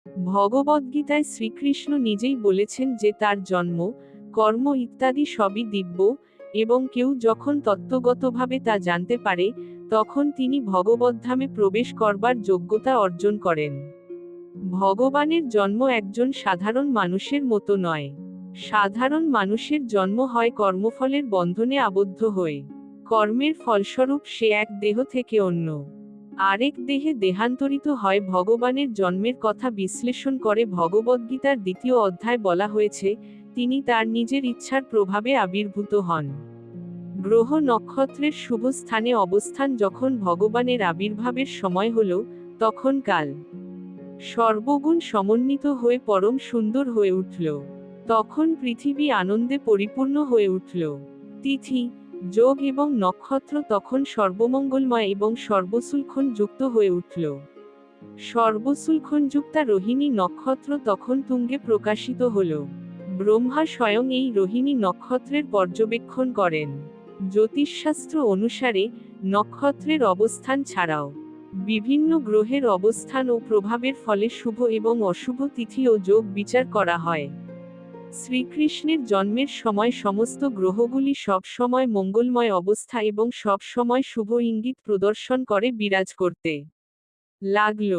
ভগবদ্গীতায় শ্রীকৃষ্ণ নিজেই বলেছেন যে তার জন্ম, কর্ম ইত্যাদি সবই দিব্য, এবং কেউ যখন তত্ত্বগতভাবে তা জানতে পারে, তখন তিনি ভগবদ্ধামে প্রবেশ করবার যোগ্যতা অর্জন করেন। ভগবানের জন্ম একজন সাধারণ মানুষের মতো নয়। সাধারণ মানুষের জন্ম হয় কর্মফলের বন্ধনে আবদ্ধ হয়ে। কর্মের ফলস্বরূপ সে এক দেহ থেকে অন্য আরেক দেহে দেহান্তরিত হয়। ভগবানের জন্মের কথা বিশ্লেষণ করে ভগবদ্গীতার 2য় অধ্যায় বলা হয়েছে, তিনি তার নিজের ইচ্ছার প্রভাবে আবির্ভূত হন। গ্রহ নক্ষত্রের শুভ স্থানে অবস্থান যখন ভগবানের আবির্ভাবের সময় হল, তখন কাল সর্বগুণ সমন্বিত হয়ে পরম সুন্দর হয়ে উঠল। তখন পৃথিবী আনন্দে পরিপূর্ণ হয়ে উঠল। তিথি, যোগ এবং নক্ষত্র তখন সর্বমঙ্গলময় এবং সর্বসুলক্ষণ যুক্ত হয়ে উঠল। সর্বসুলক্ষণযুক্তা রোহিণী নক্ষত্র তখন তুঙ্গে প্রকাশিত হল। ব্রহ্মা স্বয়ং এই রোহিণী নক্ষত্রের পর্যবেক্ষণ করেন। জ্যোতিষশাস্ত্র অনুসারে, নক্ষত্রের অবস্থান ছাড়াও বিভিন্ন গ্রহের অবস্থান ও প্রভাবের ফলে শুভ এবং অশুভ তিথি ও যোগ বিচার করা হয়। শ্রীকৃষ্ণের জন্মের সময় সমস্ত গ্রহগুলি সব সময় মঙ্গলময় অবস্থা এবং সব সময় শুভ ইঙ্গিত প্রদর্শন করে বিরাজ করতে লাগল।